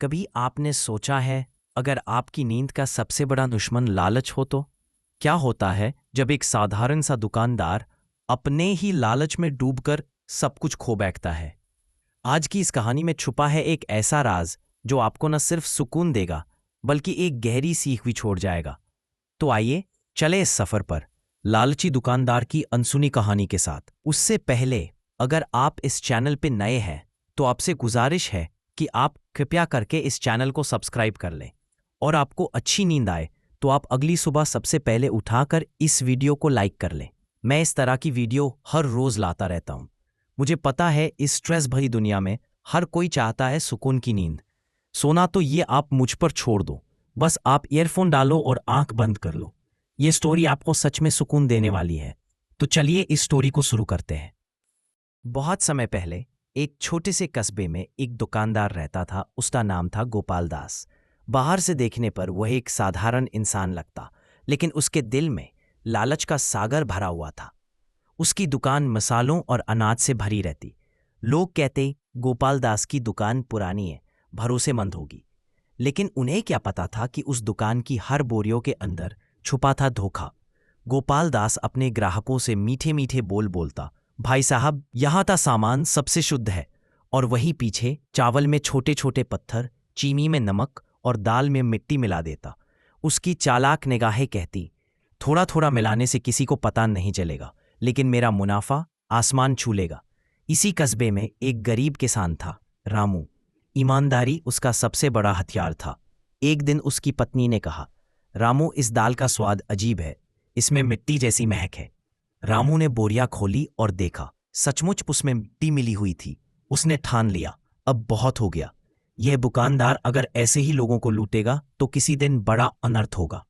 कभी आपने सोचा है, अगर आपकी नींद का सबसे बड़ा दुश्मन लालच हो तो क्या होता है जब एक साधारण सा दुकानदार अपने ही लालच में डूबकर सब कुछ खो बैठता है। आज की इस कहानी में छुपा है एक ऐसा राज जो आपको न सिर्फ सुकून देगा बल्कि एक गहरी सीख भी छोड़ जाएगा। तो आइए चले इस सफर पर, लालची दुकानदार की अनसुनी कहानी के साथ। उससे पहले, अगर आप इस चैनल पे नए हैं तो आपसे गुजारिश है कि आप कृपया करके इस चैनल को सब्सक्राइब कर लें, और आपको अच्छी नींद आए तो आप अगली सुबह सबसे पहले उठाकर इस वीडियो को लाइक कर लें। मैं इस तरह की वीडियो हर रोज लाता रहता हूं। मुझे पता है इस स्ट्रेस भरी दुनिया में हर कोई चाहता है सुकून की नींद। सोना तो ये आप मुझ पर छोड़ दो, बस आप ईयरफोन डालो और आंख बंद कर लो। ये स्टोरी आपको सच में सुकून देने वाली है। तो चलिए इस स्टोरी को शुरू करते हैं। बहुत समय पहले एक छोटे से कस्बे में एक दुकानदार रहता था। उसका नाम था गोपाल दास। बाहर से देखने पर वह एक साधारण इंसान लगता, लेकिन उसके दिल में लालच का सागर भरा हुआ था। उसकी दुकान मसालों और अनाज से भरी रहती। लोग कहते गोपाल दास की दुकान पुरानी है, भरोसेमंद होगी। लेकिन उन्हें क्या पता था कि उस दुकान की हर बोरियों के अंदर छुपा था धोखा। गोपाल दास अपने ग्राहकों से मीठे मीठे बोल बोलता, भाई साहब यहाँ का सामान सबसे शुद्ध है, और वहीं पीछे चावल में छोटे छोटे पत्थर, चीनी में नमक और दाल में मिट्टी मिला देता। उसकी चालाक निगाहें कहती, थोड़ा थोड़ा मिलाने से किसी को पता नहीं चलेगा, लेकिन मेरा मुनाफा आसमान छू लेगा। इसी कस्बे में एक गरीब किसान था, रामू। ईमानदारी उसका सबसे बड़ा हथियार था। एक दिन उसकी पत्नी ने कहा, रामू इस दाल का स्वाद अजीब है, इसमें मिट्टी जैसी महक है। रामू ने बोरिया खोली और देखा, सचमुच उसमें मिट्टी मिली हुई थी। उसने ठान लिया, अब बहुत हो गया। यह दुकानदार अगर ऐसे ही लोगों को लूटेगा तो किसी दिन बड़ा अनर्थ होगा।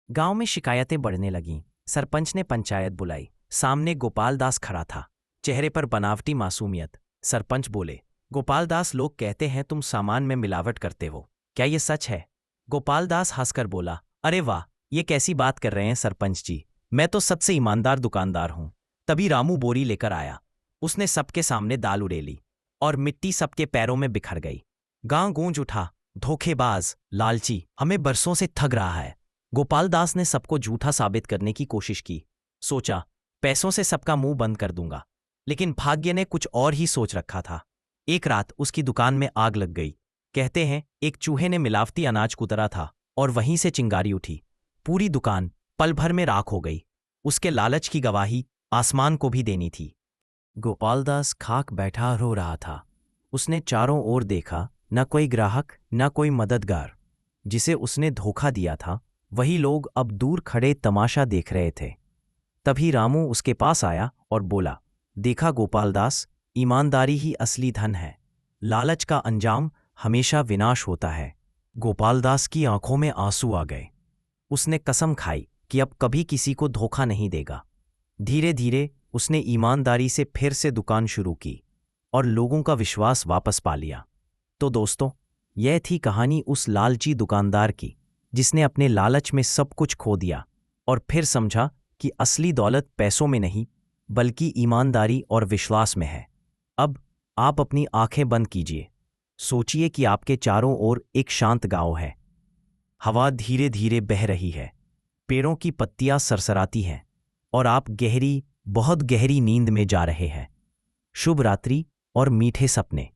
गांव में शिकायतें बढ़ने लगीं। सरपंच ने पंचायत बुलाई। सामने गोपाल दास खड़ा था, चेहरे पर बनावटी मासूमियत। सरपंच बोले, गोपाल दास, लोग कहते हैं तुम सामान में मिलावट करते हो, क्या ये सच है? गोपाल दास हंसकर बोला, अरे वाह, ये कैसी बात कर रहे हैं सरपंच जी, मैं तो सबसे ईमानदार दुकानदार हूं। तभी रामू बोरी लेकर आया। उसने सबके सामने दाल उड़ेली और मिट्टी सबके पैरों में बिखर गई। गांव गूंज उठा, धोखेबाज, लालची, हमें बरसों से ठग रहा है। गोपाल दास ने सबको झूठा साबित करने की कोशिश की। सोचा, पैसों से सबका मुंह बंद कर दूंगा। लेकिन भाग्य ने कुछ और ही सोच रखा था। एक रात उसकी दुकान में आग लग गई। कहते हैं एक चूहे ने मिलावटी अनाज कुतरा था और वहीं से चिंगारी उठी। पूरी दुकान पल भर में राख हो गई। उसके लालच की गवाही आसमान को भी देनी थी। गोपालदास खाक बैठा रो रहा था। उसने चारों ओर देखा, न कोई ग्राहक, न कोई मददगार। जिसे उसने धोखा दिया था वही लोग अब दूर खड़े तमाशा देख रहे थे। तभी रामू उसके पास आया और बोला, देखा गोपालदास, ईमानदारी ही असली धन है। लालच का अंजाम हमेशा विनाश होता है। गोपालदास की आंखों में आंसू आ गए। उसने कसम खाई कि अब कभी किसी को धोखा नहीं देगा। धीरे धीरे उसने ईमानदारी से फिर से दुकान शुरू की और लोगों का विश्वास वापस पा लिया। तो दोस्तों, यह थी कहानी उस लालची दुकानदार की जिसने अपने लालच में सब कुछ खो दिया और फिर समझा कि असली दौलत पैसों में नहीं बल्कि ईमानदारी और विश्वास में है। अब आप अपनी आंखें बंद कीजिए। सोचिए कि आपके चारों ओर एक शांत गांव है। हवा धीरे धीरे बह रही है, पेड़ों की पत्तियां सरसराती हैं और आप गहरी, बहुत गहरी नींद में जा रहे हैं। शुभ रात्रि और मीठे सपने।